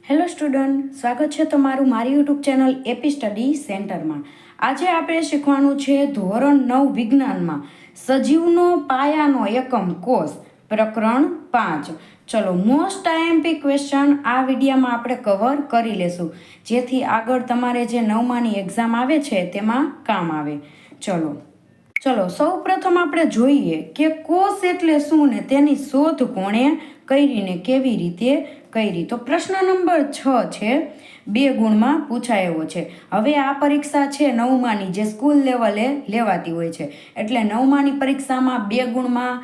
Hello student, સ્વાગત છે તમારું મારી યુટ્યુબ ચેનલ એપી સ્ટડી સેન્ટરમાં. આજે આપણે શીખવાનું છે ધોરણ 9 વિજ્ઞાનમાં સજીવનો પાયાનો એકમ કોષ, પ્રકરણ 5. ચલો, મોસ્ટ આઈએમપી ક્વેશ્ચન આ વિડીયોમાં આપણે કવર કરી લેશું, જેથી આગળ તમારે જે 9માની એક્ઝામ આવે છે તેમાં કામ આવે. ચલો સૌ પ્રથમ આપણે જોઈએ કે કોષ એટલે શું ને તેની શોધ કોણે કરી ને કેવી રીતે કરી. તો પ્રશ્ન નંબર 6 છે, 2 ગુણમાં પૂછાયેલો છે. હવે આ પરીક્ષા છે 9માની, જે સ્કૂલ લેવલે લેવાતી હોય છે. એટલે 9માની પરીક્ષામાં 2 ગુણમાં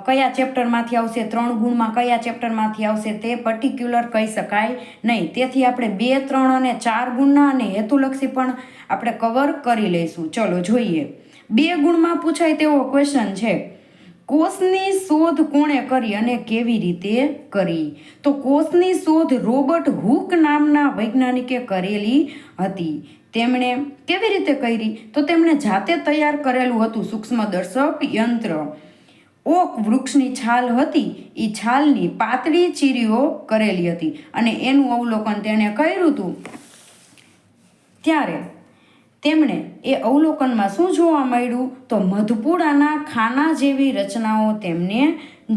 કયા ચેપ્ટરમાંથી આવશે, 3 ગુણમાં કયા ચેપ્ટરમાંથી આવશે તે પર્ટિક્યુલર કહી શકાય નહીં. તેથી આપણે 2, 3 અને 4 ગુણના અને હેતુલક્ષી પણ આપણે કવર કરી લઈશું. ચલો જોઈએ, 2 ગુણમાં પૂછાય તેવો ક્વેશ્ચન છે, કોષની શોધ કોણે કરી અને કેવી રીતે કરી. તો કોષની શોધ રોબર્ટ હુક નામના વૈજ્ઞાનિકે કરેલી હતી. તેમણે કેવી રીતે કરી? તો તેમણે જાતે તૈયાર કરેલું હતું સૂક્ષ્મદર્શક યંત્ર. ઓક વૃક્ષની છાલ હતી, એ છાલની પાતળી ચીરીઓ કરેલી હતી અને એનું અવલોકન તેણે કર્યું હતું. ત્યારે તેમણે એ અવલોકનમાં શું જોવા મળ્યું? તો મધપૂડાના ખાના જેવી રચનાઓ તેમને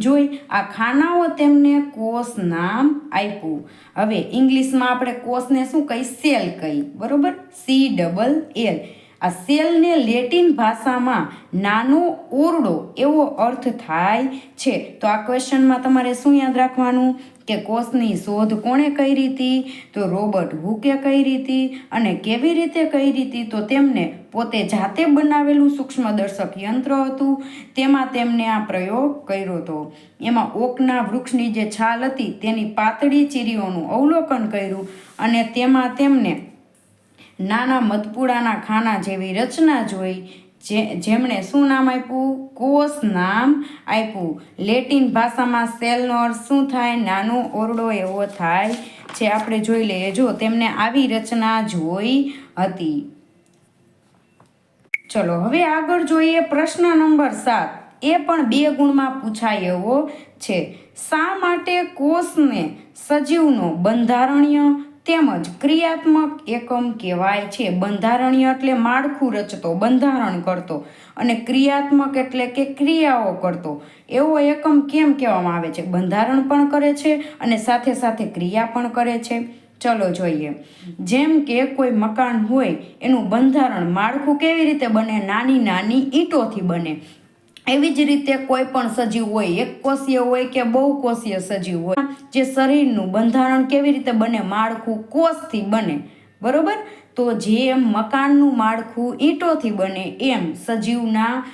જોઈ. આ ખાનાઓ તેમને કોષ નામ આપ્યું. હવે ઇંગ્લિશમાં આપણે કોષને શું કહી? સેલ કહી, બરોબર? CLL. આ સેલને લેટિન ભાષામાં નાનો ઓરડો એવો અર્થ થાય છે. તો આ ક્વેશ્ચનમાં તમારે શું યાદ રાખવાનું કે કોષની શોધ કોણે કરી હતી? તો રોબર્ટ હુકે કરી હતી. અને કેવી રીતે કરી હતી? તો તેમને પોતે જાતે બનાવેલું સૂક્ષ્મદર્શક યંત્ર હતું, તેમાં તેમને આ પ્રયોગ કર્યો હતો. એમાં ઓકના વૃક્ષની જે છાલ હતી તેની પાતળી ચીરીઓનું અવલોકન કર્યું અને તેમાં તેમને નાના મધપૂડાના ખાના જેવી રચના જોઈ. જેમણે શું નામ આપ્યું? કોષ નામ આપ્યું. લેટિન ભાષામાં સેલનો અર્થ શું થાય? નાનો ઓરડો એવો થાય છે. આપણે જોઈ લઈએ. જો તેમને આવી રચના જોઈ હતી. ચલો હવે આગળ જોઈએ પ્રશ્ન નંબર 7. એ પણ 2 ગુણમાં પૂછાય એવો છે. શા માટે કોષને સજીવનો બંધારણીય તેમજ ક્રિયાત્મક એકમ કહેવાય છે? બંધારણીય એટલે માળખું રચતો, બંધારણ કરતો, અને ક્રિયાત્મક એટલે કે ક્રિયાઓ કરતો એવો એકમ કેમ કહેવામાં આવે છે? બંધારણ પણ કરે છે અને સાથે સાથે ક્રિયા પણ કરે છે. ચલો જોઈએ. જેમ કે કોઈ મકાન હોય, એનું બંધારણ માળખું કેવી રીતે બને? નાની નાની ઈંટોથી બને. એવી જ રીતે કોઈ પણ સજીવ હોય, એકકોષીય હોય કે બહુકોષીય સજીવ હોય, જે શરીરનું બંધારણ કેવી રીતે બને? માળખું કોષથી બને, બરોબર? તો જેમ મકાનનું માળખું ઈંટોથી બને, એમ સજીવના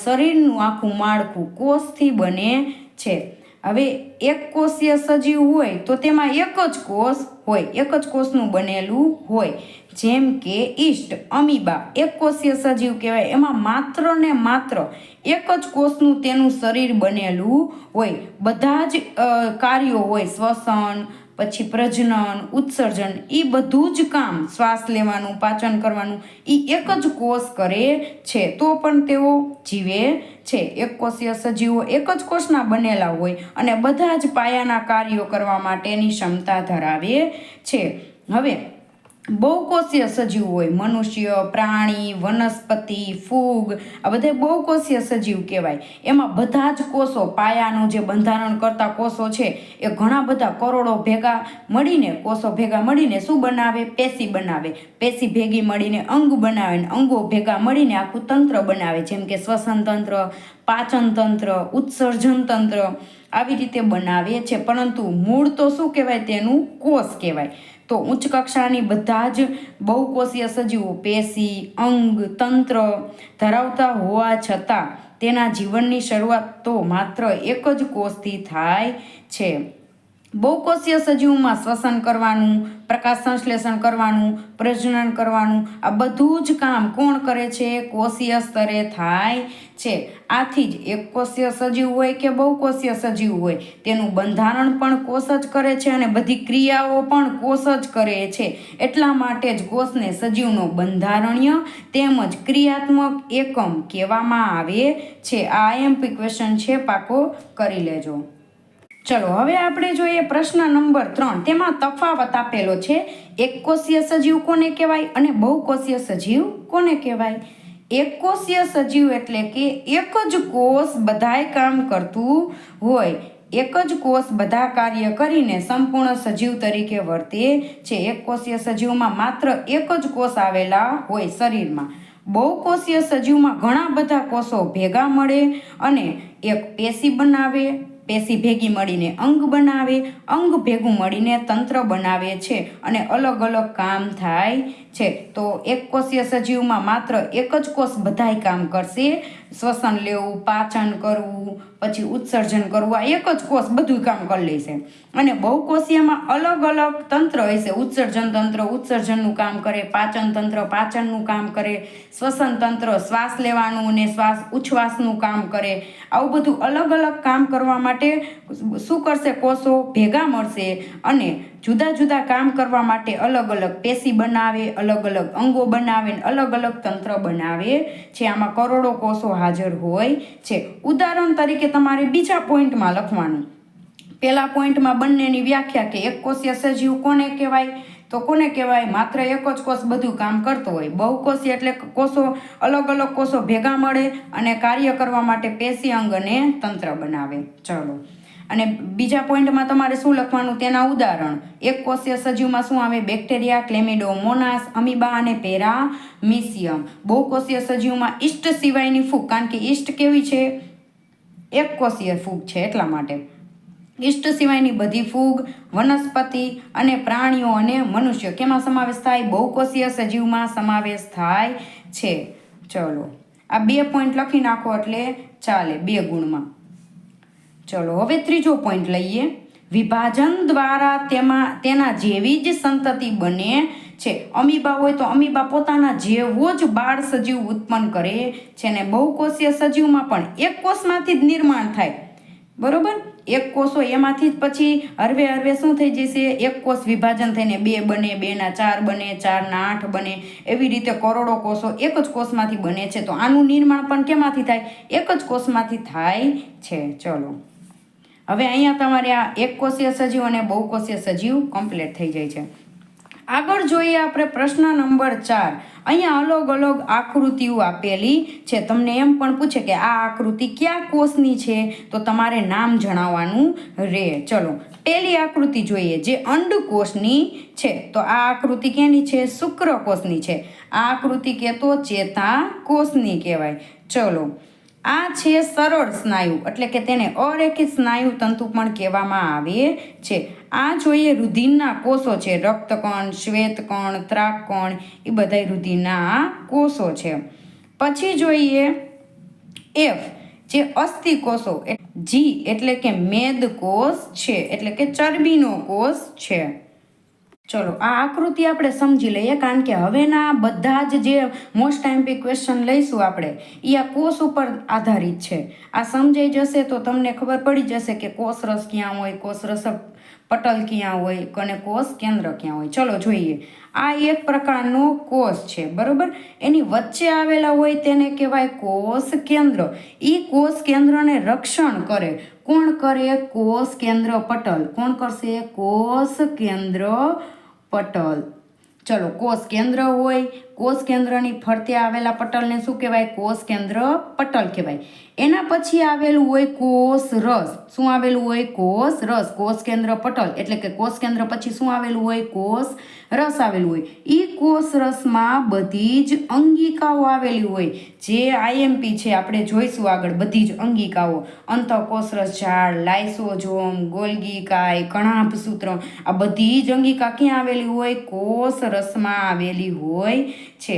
શરીરનું આખું માળખું કોષથી બને છે. હવે એકકોષીય સજીવ હોય તો તેમાં એક જ કોષ હોય, એક જ કોષનું બનેલું હોય. જેમ કે ઈસ્ટ, અમીબા એકકોષીય સજીવ કહેવાય. એમાં માત્ર ને માત્ર એક જ કોષનું તેનું શરીર બનેલું હોય. બધા જ કાર્યો હોય, શ્વસન, પછી પ્રજનન, ઉત્સર્જન, એ બધું જ કામ, શ્વાસ લેવાનું, પાચન કરવાનું, એ એક જ કોષ કરે છે. તો પણ તેઓ જીવે છે. એકકોષીય સજીવો એક જ કોષના બનેલા હોય અને બધા જ પાયાના કાર્યો કરવા માટેની ક્ષમતા ધરાવે છે. હવે બહુકોષીય સજીવ હોય, મનુષ્ય, પ્રાણી, વનસ્પતિ, ફૂગ, આ બધા બહુકોષીય સજીવ કહેવાય. એમાં બધા જ કોષો, પાયાનું જે બંધારણ કરતા કોષો છે, એ ઘણા બધા કરોડો ભેગા મળીને, કોષો ભેગા મળીને શું બનાવે? પેશી બનાવે. પેશી ભેગી મળીને અંગ બનાવે, ને અંગો ભેગા મળીને આખું તંત્ર બનાવે. જેમ કે શ્વસન તંત્ર, પાચન તંત્ર, ઉત્સર્જન તંત્ર, આવી રીતે બનાવે છે. પરંતુ મૂળ તો શું કહેવાય? તેનું કોષ કહેવાય. તો ઉચ્ચ કક્ષાની બધા જ બહુકોષીય સજીવો પેશી, અંગ, તંત્ર ધરાવતા હોવા છતાં તેના જીવનની શરૂઆત તો માત્ર એક જ કોષથી થાય છે. બહુકોષીય સજીવમાં શ્વસન કરવાનું, પ્રકાશ સંશ્લેષણ કરવાનું, પ્રજનન કરવાનું, આ બધું જ કામ કોણ કરે છે? કોષીય સ્તરે થાય છે. આથી જ એકકોષીય સજીવ હોય કે બહુકોષીય સજીવ હોય, તેનું બંધારણ પણ કોષ જ કરે છે અને બધી ક્રિયાઓ પણ કોષ જ કરે છે. એટલા માટે જ કોષને સજીવનો બંધારણીય તેમજ ક્રિયાત્મક એકમ કહેવામાં આવે છે. આ IMP ક્વેશ્ચન છે, પાકો કરી લેજો. ચલો હવે આપણે જોઈએ પ્રશ્ન નંબર 3. તેમાં તફાવત આપેલો છે. એકકોષીય સજીવ કોને કહેવાય અને બહુકોષીય સજીવ કોને કહેવાય? એકકોષીય સજીવ એટલે કે એક જ કોષ બધાય કામ કરતું હોય, એક જ કોષ બધા કાર્ય કરીને સંપૂર્ણ સજીવ તરીકે વર્તે છે. એકકોષીય સજીવમાં માત્ર એક જ કોષ આવેલા હોય શરીરમાં. બહુકોષીય સજીવમાં ઘણા બધા કોષો ભેગા મળે અને એક પેશી બનાવે, પેશી ભેગી મળીને અંગ બનાવે, અંગ ભેગું મળીને તંત્ર બનાવે છે અને અલગ અલગ કામ થાય છે. તો એકકોષીય સજીવમાં માત્ર એક જ કોષ બધાય કામ કરશે. શ્વસન લેવું, પાચન કરવું, પછી ઉત્સર્જન કરવું, આ એક જ કોષ બધું કામ કરી લેશે. અને બહુકોષીયમાં અલગ અલગ તંત્ર હશે. ઉત્સર્જન તંત્ર ઉત્સર્જનનું કામ કરે, પાચન તંત્ર પાચનનું કામ કરે, શ્વસન તંત્ર શ્વાસ લેવાનું અને શ્વાસ ઉચ્છ્વાસનું કામ કરે. આવું બધું અલગ અલગ કામ કરવા માટે શું કરશે? કોષો ભેગા મળશે અને જુદા જુદા કામ કરવા માટે અલગ અલગ પેશી બનાવે, અલગ અલગ અંગો બનાવે, અલગ અલગ તંત્ર બનાવે છે. આમાં કરોડો કોષો હાજર હોય છે. ઉદાહરણ તરીકે તમારે બીજા પોઈન્ટમાં લખવાનું. પહેલા પોઈન્ટમાં બંનેની વ્યાખ્યા કે એકકોષીય સજીવ કોને કહેવાય? તો કોને કહેવાય? માત્ર એક જ કોષ બધું કામ કરતો હોય. બહુકોષીય એટલે કોષો અલગ અલગ કોષો ભેગા મળે અને કાર્ય કરવા માટે પેશી, અંગ અને તંત્ર બનાવે. ચલો, અને બીજા પોઈન્ટમાં તમારે શું લખવાનું? તેના ઉદાહરણ. એકકોષીય સજીવમાં શું આવે? બેક્ટેરિયા, ક્લેમિડોમોનાસ, અમીબા અને પેરામીશિયમ. બહુકોષીય સજીવમાં ઈસ્ટ સિવાયની ફૂગ, કારણ કે ઈસ્ટ કેવી છે? એકકોષીય ફૂગ છે એટલા માટે. ઈસ્ટ સિવાયની બધી ફૂગ, વનસ્પતિ અને પ્રાણીઓ અને મનુષ્ય કેમાં સમાવેશ થાય? બહુકોષીય સજીવમાં સમાવેશ થાય છે. ચલો, આ 2 પોઈન્ટ લખી નાખો એટલે ચાલે 2 ગુણમાં. ચલો હવે ત્રીજો પોઈન્ટ લઈએ. વિભાજન દ્વારા તેના જેવી જ સંતતિ બને છે. અમીબા હોય તો અમીબા પોતાના જેવો જ બાળ સજીવ ઉત્પન્ન કરે છે. અને બહુકોષીય સજીવમાં પણ એક કોષમાંથી જ નિર્માણ થાય. બરોબર? એક કોષો એમાંથી જ પછી હરવે હરવે શું થઈ જશે? એક કોષ વિભાજન થઈને 2 બને, 2 ના 4 બને, 4 ના 8 બને. એવી રીતે કરોડો કોષો એક જ કોષમાંથી બને છે. તો આનું નિર્માણ પણ કેમાંથી થાય? એક જ કોષમાંથી થાય છે. ચલો, હવે અહીંયા તમારે આ એકકોષીય સજીવ અને બહુકોષીય સજીવ કમ્પ્લીટ થઈ જાય છે. આગળ જોઈએ આપણે પ્રશ્ન નંબર 4. અહીંયા અલગ અલગ આકૃતિઓ આપેલી છે. તમને એમ પણ પૂછે કે આ આકૃતિ કયા કોષની છે? તો તમારે નામ જણાવવાનું રહે. ચલો, પહેલી આકૃતિ જોઈએ જે અંડકોષની છે. તો આ આકૃતિ કેની છે? શુક્રકોષની છે. આ આકૃતિ કે તો ચેતાકોષની કહેવાય. ચલો, આ છે સરળ સ્નાયુ, એટલે કે તેને અરેખિત સ્નાયુ તંતુ પણ કહેવામાં આવે છે. આ જોઈએ રુધિરના કોષો છે. રક્તકણ, શ્વેતકણ, ત્રાકકણ, એ બધા રુધિરના કોષો છે. પછી જોઈએ F જે અસ્થિ કોષો. G એટલે કે મેદકોષ છે, એટલે કે ચરબીનો કોષ છે. ચલો, આ આકૃતિ આપણે સમજી લઈએ, કારણ કે હવેના બધા જ જે મોસ્ટ આઈએમપી ક્વેશ્ચન લઈશું આપણે એ આ કોષ ઉપર આધારિત છે. આ સમજાઈ જશે તો તમને ખબર પડી જશે કે કોષરસ ક્યાં હોય, કોષરસ પટલ ક્યાં હોય અને કોષ કેન્દ્ર ક્યાં હોય. ચલો જોઈએ. આ એક પ્રકારનો કોષ છે, બરોબર? એની વચ્ચે આવેલા હોય તેને કહેવાય કોષ કેન્દ્ર. એ કોષ કેન્દ્રને રક્ષણ કરે. કોણ કરે? કોષ કેન્દ્ર પટલ. કોણ કરશે? કોષ કેન્દ્ર પટલ. ચલો, કોષ કેન્દ્ર હોય, કોષ કેન્દ્રની ફરતે આવેલા પટલને શું કહેવાય? કોષ કેન્દ્ર પટલ કહેવાય. એના પછી આવેલું હોય કોષ રસ. શું આવેલું હોય? કોષ રસ. કોષ કેન્દ્ર પટલ એટલે કે કોષ કેન્દ્ર પછી શું આવેલું હોય? કોષ રસ આવેલું હોય. એ કોષ રસમાં બધી જ અંગિકાઓ આવેલી હોય. જે આઈએમપી છે આપણે જોઈશું આગળ. બધી જ અંગિકાઓ, અંતઃકોષરસ ઝાડ, લાઇસોઝોમ, ગોલ્ગી કાય, કણાભસૂત્ર, આ બધી જ અંગિકા ક્યાં આવેલી હોય? કોષ રસમાં આવેલી હોય છે.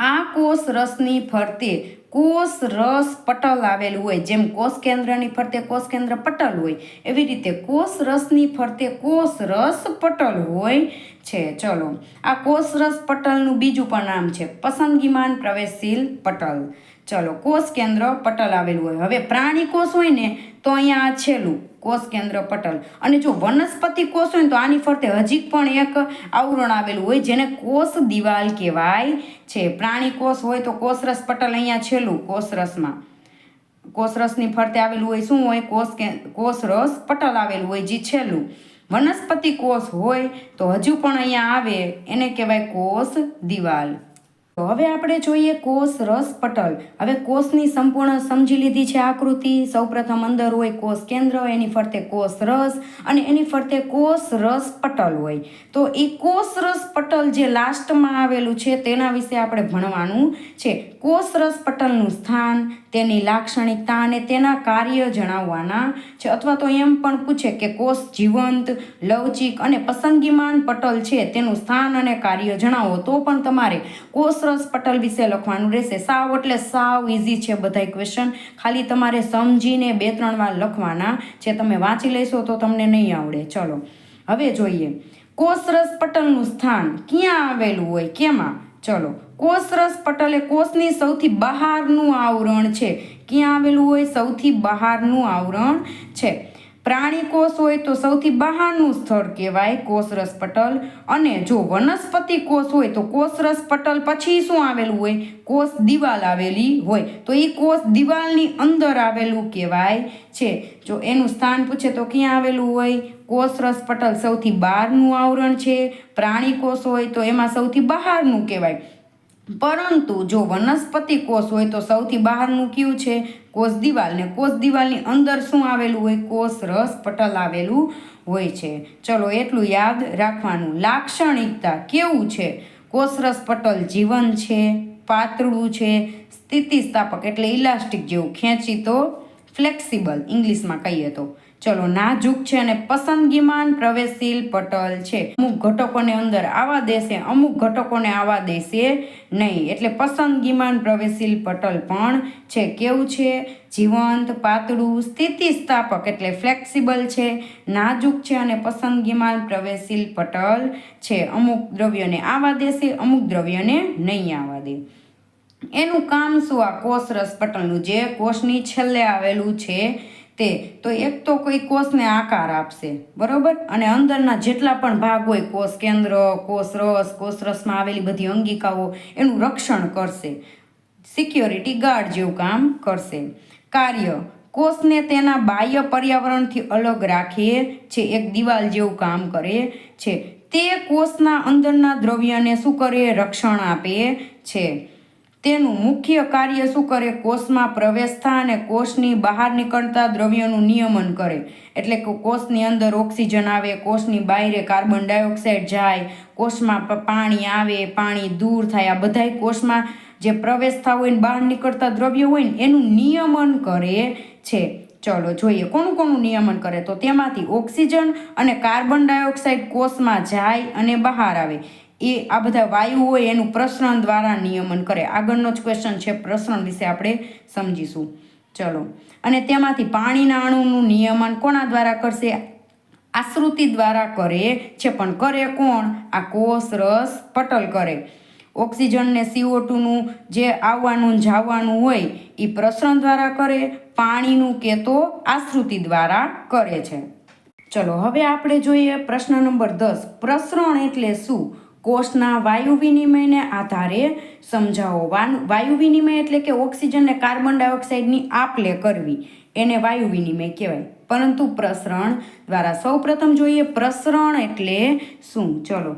આ કોષ રસની ફરતે કોષ રસ પટલ આવેલું હોય. જેમ કોષ કેન્દ્રની ફરતે કોષ કેન્દ્ર પટલ હોય, એવી રીતે કોષ રસની ફરતે કોષ રસ પટલ હોય છે. ચલો, આ કોષ રસ પટલનું બીજું પણ નામ છે પસંદગીમાન પ્રવેશશીલ પટલ. ચલો, કોષ કેન્દ્ર પટલ આવેલું હોય. હવે પ્રાણી કોષ હોય ને તો અહીંયા આ છેલ્લું કોષ કેન્દ્ર પટલ. અને જો વનસ્પતિ કોષ હોય ને તો આની ફરતે હજી પણ એક આવરણ આવેલું હોય જેને કોષ દિવાલ કહેવાય છે. પ્રાણી કોષ હોય તો કોષરસ પટલ અહીંયા છેલ્લું કોષરસમાં. કોષરસની ફરતે આવેલું હોય શું હોય? કોષરસ પટલ આવેલું હોય જે છેલ્લું. વનસ્પતિ કોષ હોય તો હજુ પણ અહીંયા આવે એને કહેવાય કોષ દિવાલ. તો હવે આપણે જોઈએ કોષ રસ પટલ. હવે કોષની સંપૂર્ણ સમજી લીધી છે આકૃતિ. સૌપ્રથમ અંદર હોય કોષ કેન્દ્ર, એની ફરતે કોષ રસ અને એની ફરતે કોષ રસ પટલ હોય. તો એ કોષ રસ પટલ જે લાસ્ટમાં આવેલું છે તેના વિશે આપણે ભણવાનું છે. કોષ રસ પટલનું સ્થાન, તેની લાક્ષણિકતા અને તેના કાર્ય જણાવવાના છે. અથવા તો એમ પણ પૂછે કે કોષ જીવંત, લવચિક અને પસંદગીમાન પટલ છે તેનું સ્થાન અને કાર્ય જણાવો. તો પણ તમારે કોષ રસ પટલ વિશે લખવાનું રહેશે. સાવ એટલે સાવ ઇઝી છે બધાય ક્વેશ્ચન. ખાલી તમારે સમજીને 2-3 વાર લખવાના છે. તમે વાંચી લેશો તો તમને નહીં આવડે. ચલો હવે જોઈએ કોષ રસ પટલનું સ્થાન ક્યાં આવેલું હોય, કેમાં? ચલો, કોષ રસ પટલ એ કોષની સૌથી બહારનું આવરણ છે. ક્યાં આવેલું હોય? સૌથી બહારનું આવરણ છે. પ્રાણી કોષ હોય તો સૌથી બહારનું સ્થળ કહેવાય કોષરસ પટલ. અને જો વનસ્પતિ કોષ હોય તો કોષરસ પટલ પછી શું આવેલું હોય? કોષ દિવાલ આવેલી હોય. તો એ કોષ દિવાલની અંદર આવેલું કહેવાય છે. જો એનું સ્થાન પૂછે તો ક્યાં આવેલું હોય? કોષરસ પટલ સૌથી બહારનું આવરણ છે. પ્રાણી કોષ હોય તો એમાં સૌથી બહારનું કહેવાય. પરંતુ જો વનસ્પતિ કોષ હોય તો સૌથી બહારનું કયું છે? કોષ દિવાલ. ને કોષ દિવાલની અંદર શું આવેલું હોય? કોષરસ પટલ આવેલું હોય છે. ચલો એટલું યાદ રાખવાનું. લાક્ષણિકતા કેવું છે? કોષરસ પટલ જીવંત છે, પાતળું છે, સ્થિતિસ્થાપક એટલે ઇલાસ્ટિક જેવું, ખેંચી તો ફ્લેક્સિબલ ઇંગ્લિશમાં કહીએ તો. ચલો નાજુક છે અને પસંદગીમાન પ્રવેશશીલ પટલ છે. અમુક ઘટકોને અંદર આવવા દેશે, અમુક ઘટકોને આવવા દેશે નહીં. એટલે પસંદગીમાન પ્રવેશશીલ પટલ પણ છે. કેવું છે? જીવંત, પાતળું, સ્થિતિસ્થાપક એટલે ફ્લેક્સિબલ છે, નાજુક છે અને પસંદગીમાન પ્રવેશશીલ પટલ છે. અમુક દ્રવ્યોને આવવા દેશે, અમુક દ્રવ્યોને નહીં આવવા દે. એનું કામ શું? આ કોષરસ પટલનું જે કોષની છેલ્લે આવેલું છે તે તો એક તો કોઈ કોષને આકાર આપશે, બરોબર, અને અંદરના જેટલા પણ ભાગ હોય કોષ કેન્દ્ર, કોષરસ, કોષરસમાં આવેલી બધી અંગિકાઓ એનું રક્ષણ કરશે. સિક્યોરિટી ગાર્ડ જેવું કામ કરશે. કાર્ય કોષને તેના બાહ્ય પર્યાવરણથી અલગ રાખે છે, એક દિવાલ જેવું કામ કરે છે. તે કોષના અંદરના દ્રવ્યને શું કરે? રક્ષણ આપે છે. તેનું મુખ્ય કાર્ય શું કરે? કોષમાં પ્રવેશતા અને કોષની બહાર નીકળતા દ્રવ્યોનું નિયમન કરે. એટલે કે કોષની અંદર ઓક્સિજન આવે, કોષની બહાર કાર્બન ડાયોક્સાઇડ જાય, કોષમાં પાણી આવે, પાણી દૂર થાય. આ બધાય કોષમાં જે પ્રવેશતા હોય ને બહાર નીકળતા દ્રવ્યો હોય ને એનું નિયમન કરે છે. ચલો જોઈએ કોનું કોનું નિયમન કરે. તો તેમાંથી ઓક્સિજન અને કાર્બન ડાયોક્સાઇડ કોષમાં જાય અને બહાર આવે. એ આ બધા વાયુ હોય એનું પ્રસરણ દ્વારા નિયમન કરે. આગળનો જ ક્વેશ્ચન છે, પ્રસરણ વિશે આપણે સમજીશું. ચલો, અને તેમાંથી પાણીના અણુનું નિયમન કોના દ્વારા કરશે? આશ્રુતિ દ્વારા કરે છે. પણ કરે કોણ? આ કોષરસ પટલ કરે. ઓક્સિજન ને CO2નું જે આવવાનું જવાનું હોય એ પ્રસરણ દ્વારા કરે. પાણીનું કે તો આશ્રુતિ દ્વારા કરે છે. ચલો હવે આપણે જોઈએ પ્રશ્ન નંબર 10. પ્રસરણ એટલે શું? કોષના વાયુ વિનિમયને આધારે સમજાવો. વાયુ વિનિમય એટલે કે ઓક્સિજન ને કાર્બન ડાયોક્સાઇડની આપ-લે કરવી એને વાયુ વિનિમય કહેવાય. પરંતુ પ્રસરણ દ્વારા સૌપ્રથમ જોઈએ પ્રસરણ એટલે શું. ચલો,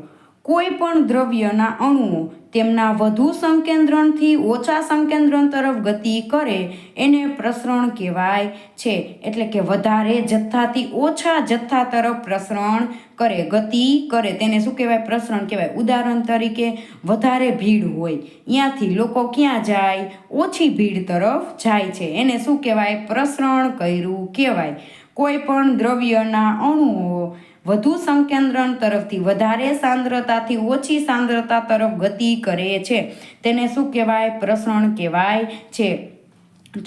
કોઈ પણ દ્રવ્યના અણુઓ તેમના વધુ સંકેન્દ્રણથી ઓછા સંકેન્દ્રણ તરફ ગતિ કરે એને પ્રસરણ કહેવાય છે. એટલે કે વધારે જથ્થાથી ઓછા જથ્થા તરફ પ્રસરણ કરે, ગતિ કરે તેને શું કહેવાય? પ્રસરણ કહેવાય. ઉદાહરણ તરીકે વધારે ભીડ હોય ત્યાંથી લોકો ક્યાં જાય? ઓછી ભીડ તરફ જાય છે. એને શું કહેવાય? પ્રસરણ કર્યું કહેવાય. કોઈ પણ દ્રવ્યના અણુઓ વધુ સંકેન્દ્રણ તરફથી વધારે સાંદ્રતાથી ઓછી સાંદ્રતા તરફ ગતિ કરે છે તેને શું કહેવાય? પ્રસરણ કહેવાય છે.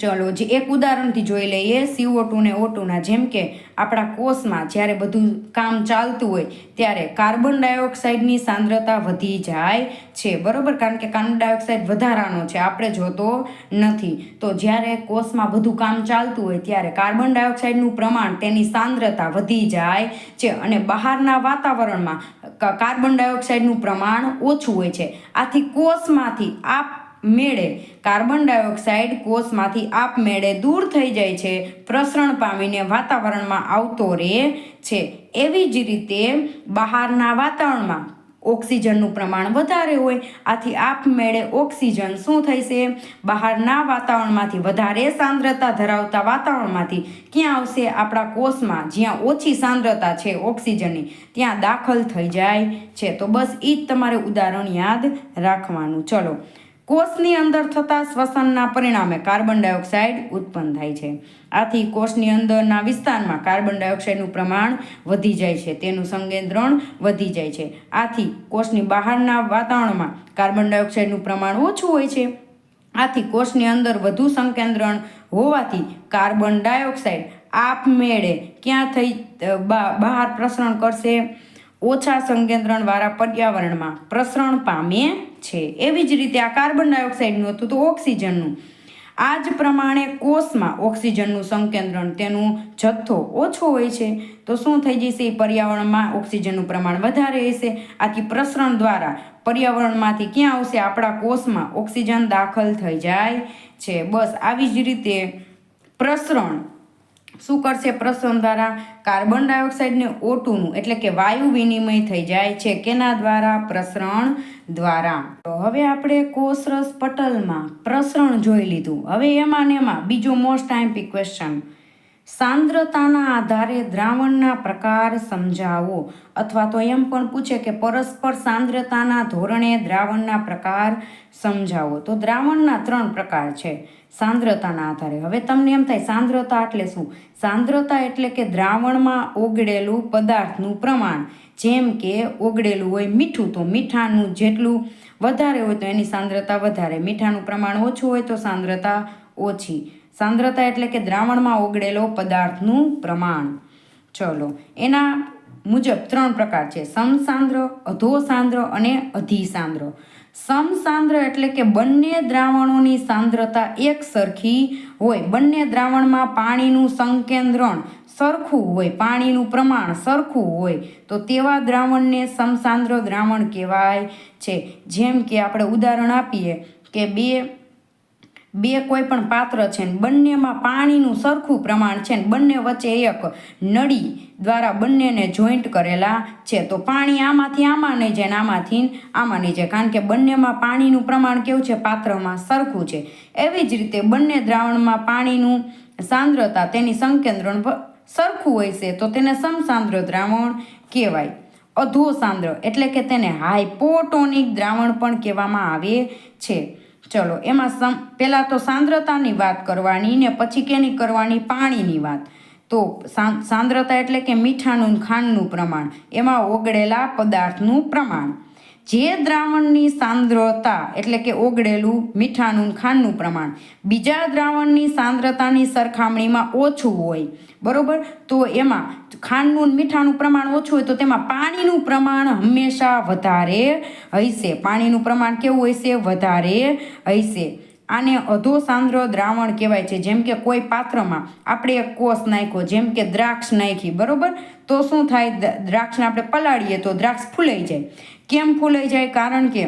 ચલો જે એક ઉદાહરણથી જોઈ લઈએ CO2 ને O2ના. જેમ કે આપણા કોષમાં જ્યારે બધું કામ ચાલતું હોય ત્યારે કાર્બન ડાયોક્સાઇડની સાંદ્રતા વધી જાય છે, બરોબર, કારણ કે કાર્બન ડાયોક્સાઇડ વધારાનો છે, આપણે જોતો નથી. તો જ્યારે કોષમાં બધું કામ ચાલતું હોય ત્યારે કાર્બન ડાયોક્સાઇડનું પ્રમાણ, તેની સાંદ્રતા વધી જાય છે અને બહારના વાતાવરણમાં કાર્બન ડાયોક્સાઇડનું પ્રમાણ ઓછું હોય છે. આથી કોષમાંથી મેળે કાર્બન ડાયોક્સાઇડ કોષમાંથી આપમેળે દૂર થઈ જાય છે, પ્રસરણ પામીને વાતાવરણમાં આવતો રહે છે. એવી જ રીતે બહારના વાતાવરણમાં ઓક્સિજનનું પ્રમાણ વધારે હોય, આથી આપમેળે ઓક્સિજન શું થશે? બહારના વાતાવરણમાંથી વધારે સાંદ્રતા ધરાવતા વાતાવરણમાંથી ક્યાં આવશે? આપણા કોષમાં જ્યાં ઓછી સાંદ્રતા છે ઓક્સિજનની ત્યાં દાખલ થઈ જાય છે. તો બસ એ જ તમારે ઉદાહરણ યાદ રાખવાનું. ચલો, કોષની અંદર થતા શ્વસનના પરિણામે કાર્બન ડાયોક્સાઇડ ઉત્પન્ન થાય છે. આથી કોષની અંદરના વિસ્તારમાં કાર્બન ડાયોક્સાઇડનું પ્રમાણ વધી જાય છે, તેનું સંકેન્દ્રણ વધી જાય છે. આથી કોષની બહારના વાતાવરણમાં કાર્બન ડાયોક્સાઇડનું પ્રમાણ ઓછું હોય છે. આથી કોષની અંદર વધુ સંકેન્દ્રણ હોવાથી કાર્બન ડાયોક્સાઇડ આપમેળે ક્યાં થઈ બહાર પ્રસરણ કરશે? ઓછા સંકેન્દ્રણવાળા પર્યાવરણમાં પ્રસરણ પામે છે. એવી જ રીતે આ કાર્બન ડાયોક્સાઇડનું હતું તો ઓક્સિજનનું. આ જ પ્રમાણે કોષમાં ઓક્સિજનનું સંકેન્દ્રણ તેનું જથ્થો ઓછો હોય છે તો શું થઈ જશે? પર્યાવરણમાં ઓક્સિજનનું પ્રમાણ વધારે હશે. આથી પ્રસરણ દ્વારા પર્યાવરણમાંથી ક્યાં આવશે? આપણા કોષમાં ઓક્સિજન દાખલ થઈ જાય છે. બસ આવી જ રીતે પ્રસરણ શું કરશે? પ્રસરણ દ્વારા કાર્બન ડાયોક્સાઇડને O2નું એટલે કે વાયુ વિનિમય થઈ જાય છે. કેના દ્વારા? પ્રસરણ દ્વારા. તો હવે આપણે કોષરસ પટલમાં પ્રસરણ જોઈ લીધું. હવે એમાં ને એમાં બીજો મોસ્ટ આઈએમપી ક્વેશ્ચન, સાંદ્રતાના આધારે દ્રાવણના પ્રકાર સમજાવો. અથવા તો એમ પણ પૂછે કે પરસ્પર સાંદ્રતાના ધોરણે દ્રાવણના પ્રકાર સમજાવો. તો દ્રાવણના 3 પ્રકાર છે સાંદ્રતાના આધારે. હવે તમને એમ થાય સાંદ્રતા એટલે શું? સાંદ્રતા એટલે કે દ્રાવણમાં ઓગળેલું પદાર્થનું પ્રમાણ. જેમ કે ઓગળેલું હોય મીઠું, તો મીઠાનું જેટલું વધારે હોય તો એની સાંદ્રતા વધારે, મીઠાનું પ્રમાણ ઓછું હોય તો સાંદ્રતા ઓછી. સાંદ્રતા એટલે કે દ્રાવણમાં ઓગળેલો પદાર્થનું પ્રમાણ. ચલો, એના મુજબ 3 પ્રકાર છે: સમસાંદ્ર, અધોસાંદ્ર અને અધિસાંદ્ર. સમસાંદ્ર એટલે કે બંને દ્રાવણોની સાંદ્રતા એક સરખી હોય, બંને દ્રાવણમાં પાણીનું સંકેન્દ્રણ સરખું હોય, પાણીનું પ્રમાણ સરખું હોય તો તેવા દ્રાવણને સમસાંદ્ર દ્રાવણ કહેવાય છે. જેમ કે આપણે ઉદાહરણ આપીએ કે બે કોઈ પણ પાત્ર છે ને બંનેમાં પાણીનું સરખું પ્રમાણ છે ને બંને વચ્ચે એક નળી દ્વારા બંનેને જોઈન્ટ કરેલા છે, તો પાણી આમાંથી આમાં નહીં જાય ને આમાંથી આમાં નહીં જાય, કારણ કે બંનેમાં પાણીનું પ્રમાણ કેવું છે? પાત્રમાં સરખું છે. એવી જ રીતે બંને દ્રાવણમાં પાણીનું સાંદ્રતા તેની સંકેન્દ્રણ સરખું હોય છે તો તેને સમસાંદ્ર દ્રાવણ કહેવાય. અધોસાંદ્ર એટલે કે તેને હાઇપોટોનિક દ્રાવણ પણ કહેવામાં આવે છે. ચલો, એમાં પહેલાં તો સાંદ્રતાની વાત કરવાની ને પછી કેની કરવાની? પાણીની વાત. તો સાંદ્રતા એટલે કે મીઠાનું ખાંડનું પ્રમાણ, એમાં ઓગળેલા પદાર્થનું પ્રમાણ. જે દ્રાવણની સાંદ્રતા એટલે કે ઓગળેલું મીઠાનું ખાંડનું પ્રમાણ બીજા દ્રાવણની સાંદ્રતાની સરખામણીમાં ઓછું હોય, બરોબર, તો એમાં ખાંડનું મીઠાનું પ્રમાણ ઓછું હોય તો તેમાં પાણીનું પ્રમાણ હંમેશા વધારે હશે. પાણીનું પ્રમાણ કેવું હશે? વધારે હશે. આને અધોસાંદ્ર દ્રાવણ કહેવાય છે. જેમ કે કોઈ પાત્રમાં આપણે એક કોષ નાખ્યો, જેમ કે દ્રાક્ષ નાખી, બરોબર, તો શું થાય? દ્રાક્ષને આપણે પલાળીએ તો દ્રાક્ષ ફૂલાઈ જાય. કેમ ફૂલાઈ જાય? કારણ કે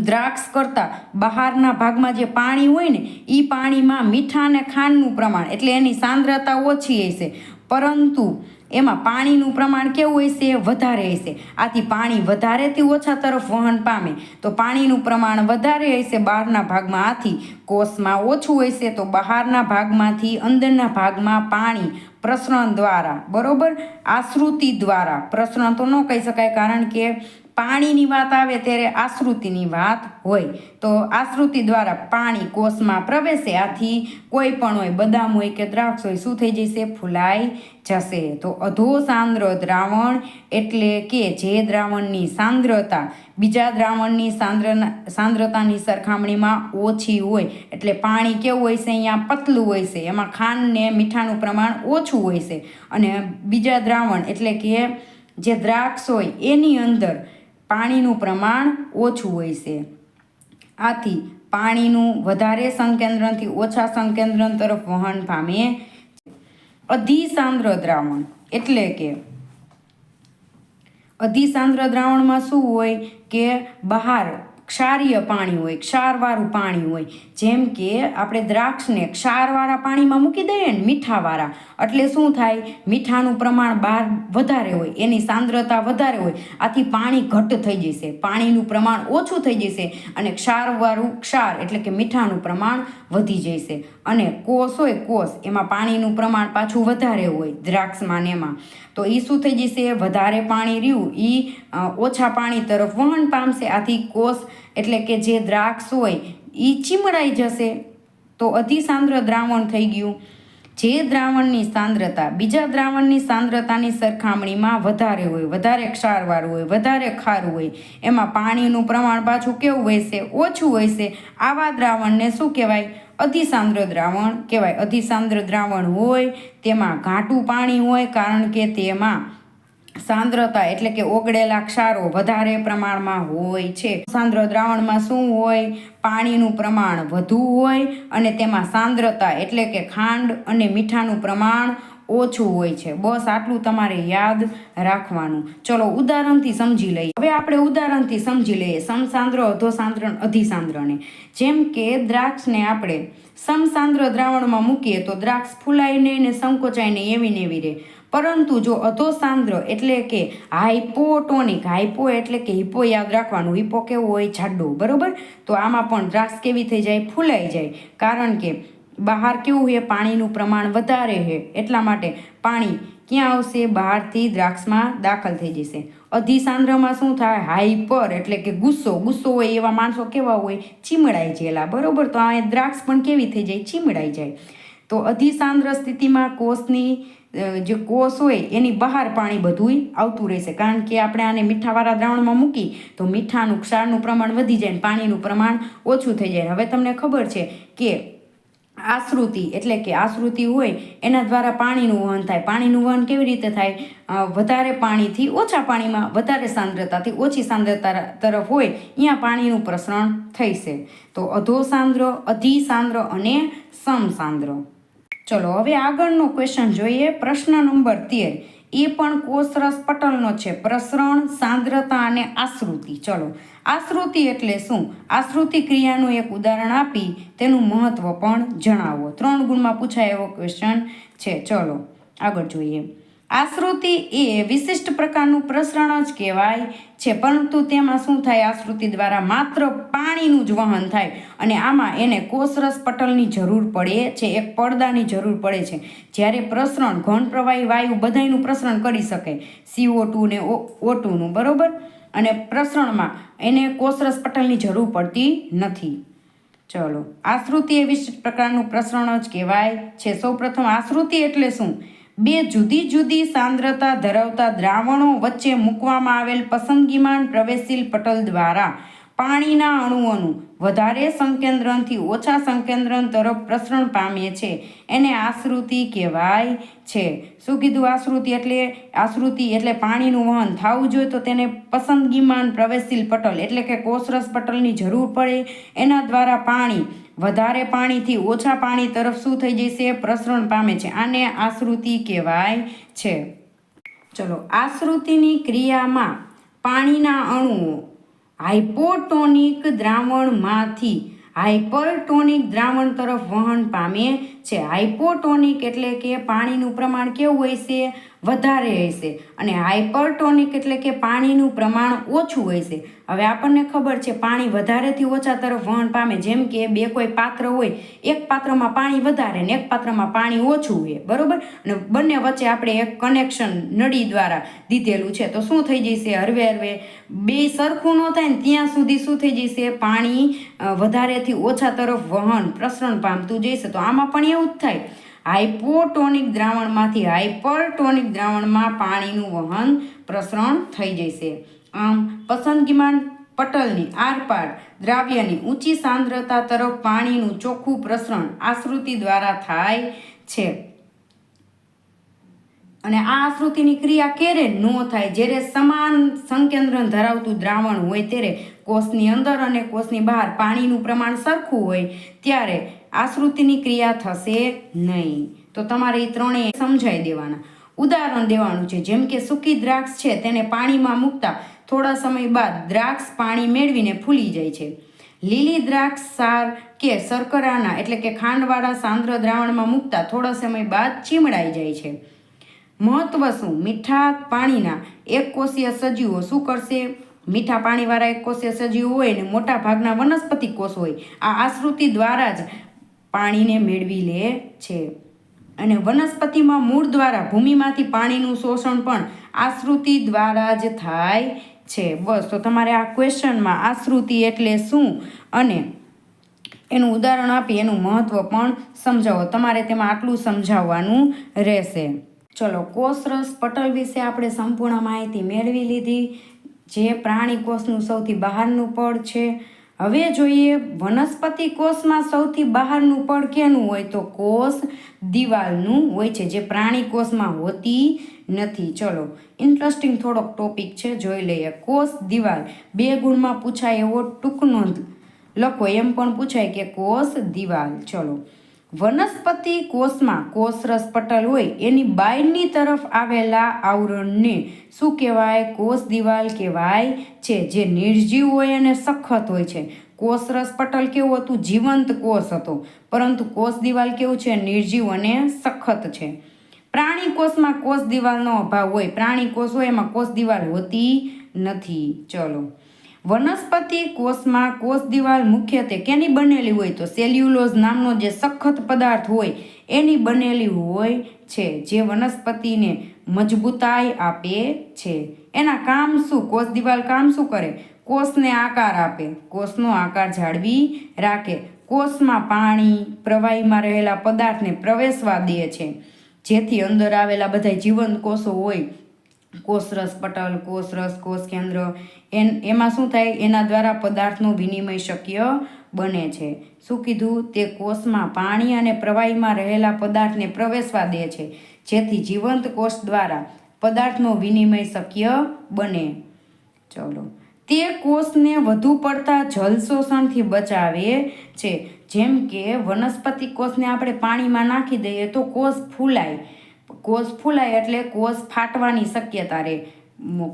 દ્રાક્ષ કરતાં બહારના ભાગમાં જે પાણી હોય ને એ પાણીમાં મીઠા અને ખાંડનું પ્રમાણ એટલે એની સાંદ્રતા ઓછી હશે, પરંતુ એમાં પાણીનું પ્રમાણ કેવું હશે? વધારે હશે. આથી પાણી વધારેથી ઓછા તરફ વહન પામે તો પાણીનું પ્રમાણ વધારે હશે બહારના ભાગમાં, આથી કોષમાં ઓછું હશે તો બહારના ભાગમાંથી અંદરના ભાગમાં પાણી પ્રસરણ દ્વારા, બરોબર, આશ્રુતિ દ્વારા, પ્રસરણ તો ન કહી શકાય કારણ કે પાણીની વાત આવે ત્યારે આશ્રુતિની વાત હોય, તો આશ્રુતિ દ્વારા પાણી કોષમાં પ્રવેશે. આથી કોઈ પણ હોય, બદામ હોય કે દ્રાક્ષ હોય, શું થઈ જશે? ફૂલાઈ જશે. તો અધોસાંદ્ર દ્રાવણ એટલે કે જે દ્રાવણની સાંદ્રતા બીજા દ્રાવણની સાંદ્રતાની સરખામણીમાં ઓછી હોય, એટલે પાણી કેવું હોય છે? અહીંયા પતલું હોય છે, એમાં ખાંડ ને મીઠાનું પ્રમાણ ઓછું હોય છે, અને બીજા દ્રાવણ એટલે કે જે દ્રાક્ષ હોય એની અંદર પાણીનું પ્રમાણ ઓછું હોય છે. આથી પાણીનું વધારે સંકેન્દ્રણથી ઓછા સંકેન્દ્રણ તરફ વહન પામે. અધિસાંદ્ર દ્રાવણ એટલે કે અધિસાંદ્ર દ્રાવણમાં શું હોય કે બહાર ક્ષારીય પાણી હોય, ક્ષારવાળું પાણી હોય, જેમ કે આપણે દ્રાક્ષને ક્ષારવાળા પાણીમાં મૂકી દઈએ ને મીઠાવાળા, એટલે શું થાય, મીઠાનું પ્રમાણ બહાર વધારે હોય, એની સાંદ્રતા વધારે હોય, આથી પાણી ઘટ્ટ થઈ જશે, પાણીનું પ્રમાણ ઓછું થઈ જશે અને ક્ષારવાળું ક્ષાર એટલે કે મીઠાનું પ્રમાણ વધી જશે. અને કોસ હોય, કોસ એમાં પાણીનું પ્રમાણ પાછું વધારે હોય દ્રાક્ષમાં ને એમાં, તો એ શું થઈ જશે, વધારે પાણી રહ્યું એ ઓછા પાણી તરફ વહન પામશે, આથી કોસ એટલે કે જે દ્રાક્ષ હોય એ ચીમડાઈ જશે. તો અતિસાંદ્ર દ્રાવણ થઈ ગયું. જે દ્રાવણની સાંદ્રતા બીજા દ્રાવણની સાંદ્રતાની સરખામણીમાં વધારે હોય, વધારે ક્ષારવાળું હોય, વધારે ખારું હોય, એમાં પાણીનું પ્રમાણ પાછું કેવું હોય છે, ઓછું હોય છે, આવા દ્રાવણને શું કહેવાય, અતિસાંદ્ર દ્રાવણ કહેવાય. અતિસાંદ્ર દ્રાવણ હોય તેમાં ઘાટું પાણી હોય, કારણ કે તેમાં સાંદ્રતા એટલે કે ઓગળેલા ક્ષારો વધારે પ્રમાણમાં હોય છે. સાંદ્ર દ્રાવણમાં શું હોય, પાણીનું પ્રમાણ વધુ હોય અને તેમાં સાંદ્રતા એટલે કે ખાંડ અને મીઠાનું પ્રમાણ ઓછું હોય છે. બસ આટલું તમારે યાદ રાખવાનું. ચલો ઉદાહરણથી સમજી લઈએ. હવે આપણે ઉદાહરણથી સમજી લઈએ સમસાંદ્ર, અધોસાંદ્ર, અધિસાંદ્રને. જેમ કે દ્રાક્ષને આપણે સમસાંદ્ર દ્રાવણમાં મૂકીએ તો દ્રાક્ષ ફૂલાય નહીં ને સંકોચાય નહીં, એવી ને એવી રહે. પરંતુ જો અધોસાંદ્ર એટલે કે હાઇપોટોનિક, હાઇપો એટલે કે હિપો યાદ રાખવાનું, હિપો કેવો હોય, જાડો, બરોબર. તો આમાં પણ દ્રાક્ષ કેવી થઈ જાય, ફૂલાઈ જાય, કારણ કે બહાર કેવું છે, પાણીનું પ્રમાણ વધારે છે, એટલા માટે પાણી ક્યાં આવશે, બહારથી દ્રાક્ષમાં દાખલ થઈ જશે. અધિસાંદ્રમાં શું થાય, હાઈપર એટલે કે ગુસ્સો, ગુસ્સો હોય એવા માણસો કેવા હોય, ચીમડાઈ ગયેલા, બરોબર. તો આ દ્રાક્ષ પણ કેવી થઈ જાય, ચીમડાઈ જાય. તો અધિસાંદ્ર સ્થિતિમાં કોષની જે કોષ હોય એની બહાર પાણી બધું આવતું રહેશે, કારણ કે આપણે આને મીઠાવાળા દ્રાવણમાં મૂકી તો મીઠાનું ક્ષારનું પ્રમાણ વધી જાય અને પાણીનું પ્રમાણ ઓછું થઈ જાય. હવે તમને ખબર છે કે આશ્રુતિ એટલે કે આશ્રુતિ હોય એના દ્વારા પાણીનું વહન થાય. પાણીનું વહન કેવી રીતે થાય, વધારે પાણીથી ઓછા પાણીમાં વધારે સાંદ્રતાથી ઓછી સાંદ્રતા તરફ હોય અહીંયા પાણીનું પ્રસરણ થઈશે. તો અધોસાંદ્ર, અધિસાંદ્ર અને સમસાંદ્ર. ચલો હવે આગળનો ક્વેશ્ચન જોઈએ. પ્રશ્ન નંબર 13 એ પણ કોષરસ પટલનો છે. પ્રસરણ, સાંદ્રતા અને આશ્રુતિ. ચલો આશ્રુતિ એટલે શું, આશ્રુતિ ક્રિયાનું એક ઉદાહરણ આપી તેનું મહત્વ પણ જણાવો. 3 ગુણમાં પૂછાય એવો ક્વેશ્ચન છે. ચલો આગળ જોઈએ. આશ્રુતિ એ વિશિષ્ટ પ્રકારનું પ્રસરણ જ કહેવાય છે, પરંતુ તેમાં શું થાય, આશ્રુતિ દ્વારા માત્ર પાણીનું જ વહન થાય અને આમાં એને કોષરસ પટલની જરૂર પડે છે, એક પડદાની જરૂર પડે છે. જ્યારે પ્રસરણ ઘન પ્રવાહી વાયુ બધાયનું પ્રસરણ કરી શકે, CO2 ને O2નું, બરોબર. અને પ્રસરણમાં એને કોષરસ પટલની જરૂર પડતી નથી. ચલો આશ્રુતિ એ વિશિષ્ટ પ્રકારનું પ્રસરણ જ કહેવાય છે. સૌપ્રથમ આશ્રુતિ એટલે શું, બે જુદી જુદી સાંદ્રતા ધરાવતા દ્રાવણો વચ્ચે મૂકવામાં આવેલ પસંદગીમાન પ્રવેશશીલ પટલ દ્વારા પાણીના અણુઓનું વધારે સંકેન્દ્રણથી ઓછા સંકેન્દ્રણ તરફ પ્રસરણ પામે છે, એને આશ્રુતિ કહેવાય છે. શું કીધું, આશ્રુતિ એટલે પાણીનું વહન થવું જોઈએ તો તેને પસંદગીમાન પ્રવેશશીલ પટલ એટલે કે કોષરસ પટલની જરૂર પડે. એના દ્વારા પાણી વધારે પાણીથી ઓછા પાણી તરફ શું થઈ જશે, પ્રસરણ પામે છે. આને આશ્રુતિ કહેવાય છે. ચલો આશ્રુતિની ક્રિયામાં પાણીના અણુઓ હાઇપોટોનિક દ્રાવણમાંથી હાઇપરટોનિક દ્રાવણ તરફ વહન પામે છે. હાઇપોટોનિક એટલે કે પાણીનું પ્રમાણ કેવું હોય છે, વધારે હશે, અને હાઇપરટોનિક એટલે કે પાણીનું પ્રમાણ ઓછું હોય છે. હવે આપણને ખબર છે પાણી વધારેથી ઓછા તરફ વહન પામે. જેમ કે બે કોઈ પાત્ર હોય, એક પાત્રમાં પાણી વધારે ને એક પાત્રમાં પાણી ઓછું હોય, બરોબર. અને બંને વચ્ચે આપણે એક કનેક્શન નળી દ્વારા દીધેલું છે, તો શું થઈ જશે, હરવે હરવે બે સરખું ન થાય ને ત્યાં સુધી શું થઈ જશે, પાણી વધારેથી ઓછા તરફ વહન પ્રસરણ પામતું જશે. તો આમાં પણ એવું જ થાય, હાઇપોટોનિક દ્રાવણમાંથી હાઇપરટોનિક દ્રાવણમાં પાણીનું વહન પ્રસરણ થઈ જશે. આમ પસંદગીમાન પટલની આરપાર દ્રાવ્યની ઊંચી સાંદ્રતા તરફ પાણીનું ચોખ્ખું પ્રસરણ આશ્રુતિ દ્વારા થાય છે. અને આ આશ્રુતિની ક્રિયા ક્યારે ન થાય, જ્યારે સમાન સંકેન્દ્રણ ધરાવતું દ્રાવણ હોય ત્યારે કોષની અંદર અને કોષની બહાર પાણીનું પ્રમાણ સરખું હોય ત્યારે આશ્રુતિની ક્રિયા થશે નહીં. તો તમારે એ ત્રણેય સમજાવી દેવાના, ઉદાહરણ દેવાનું છે. જેમ કે સૂકી દ્રાક્ષ છે તેને પાણીમાં મૂકતા થોડા સમય બાદ દ્રાક્ષ પાણી મેળવીને ફૂલી જાય છે. લીલી દ્રાક્ષ સાર કે શર્કરાના એટલે કે ખાંડવાળા સાંદ્ર દ્રાવણમાં મૂકતા થોડા સમય બાદ ચીમડાઈ જાય છે. મહત્વ શું? મીઠા પાણીના એકકોષીય સજીવો શું કરશે? મીઠા પાણીવાળા એકકોષીય સજીવો હોય ને મોટા ભાગના વનસ્પતિ કોષ હોય, આ આશ્રુતિ દ્વારા જ પાણીને મેળવી લે છે. અને વનસ્પતિમાં મૂળ દ્વારા ભૂમિમાંથી પાણીનું શોષણ પણ આશ્રુતિ દ્વારા જ થાય છે. બસ, તો તમારે આ ક્વેશ્ચનમાં આશ્રુતિ એટલે શું અને એનું ઉદાહરણ આપી એનું મહત્વ પણ સમજાવો. તમારે તેમાં આટલું સમજાવવાનું રહેશે. ચલો, કોષરસ પટલ વિશે આપણે સંપૂર્ણ માહિતી મેળવી લીધી, જે પ્રાણી કોષનું સૌથી બહારનું પડ છે. હવે જોઈએ વનસ્પતિ કોષમાં સૌથી બહારનું પડ કેનું હોય? તો કોષ દિવાલનું હોય છે, જે પ્રાણી કોષમાં હોતી નથી. ચલો, ઇન્ટરેસ્ટિંગ થોડોક ટોપિક છે, જોઈ લઈએ. કોષ દિવાલ 2 ગુણમાં પૂછાય એવો ટૂંક નોંધ લખો. એમ પણ પૂછાય કે કોષ દિવાલ. ચલો, વનસ્પતિ કોષમાં કોષરસ પટલ હોય એની બહારની તરફ આવેલા આવરણને શું કહેવાય? કોષ દિવાલ કહેવાય છે, જે નિર્જીવ હોય અને સખત હોય છે. કોષરસ પટલ કેવું હતું? જીવંત કોષ હતો, પરંતુ કોષ દિવાલ કેવું છે? નિર્જીવ અને સખત છે. પ્રાણી કોષમાં કોષ દિવાલનો અભાવ હોય. પ્રાણી કોષ હોય એમાં કોષ દિવાલ હોતી નથી. ચલો, વનસ્પતિ કોષમાં કોષ દિવાલ મુખ્યત્વે કેની બનેલી હોય? તો સેલ્યુલોઝ નામનો જે સખત પદાર્થ હોય એની બનેલી હોય છે, જે વનસ્પતિને મજબૂતાઈ આપે છે. એના કામ શું? કોષ દિવાલ કામ શું કરે? કોષને આકાર આપે, કોષનો આકાર જાળવી રાખે, કોષમાં પાણી પ્રવાહીમાં રહેલા પદાર્થને પ્રવેશવા દે છે, જેથી અંદર આવેલા બધા જીવંત કોષો હોય, કોષરસ પટલ, કોષરસ, કોષ કેન્દ્ર, એમાં શું થાય? એના દ્વારા પદાર્થનું વિનિમય શક્ય બને છે. શું કીધું? તે કોષમાં પાણી અને પ્રવાહીમાં રહેલા પદાર્થને પ્રવેશવા દે છે, જેથી જીવંત કોષ દ્વારા પદાર્થનો વિનિમય શક્ય બને. ચલો, તે કોષને વધુ પડતા જલ શોષણથી બચાવે છે. જેમ કે વનસ્પતિ કોષને આપણે પાણીમાં નાખી દઈએ તો કોષ ફૂલાય. કોષ ફૂલાય એટલે કોષ ફાટવાની શક્યતા રહે.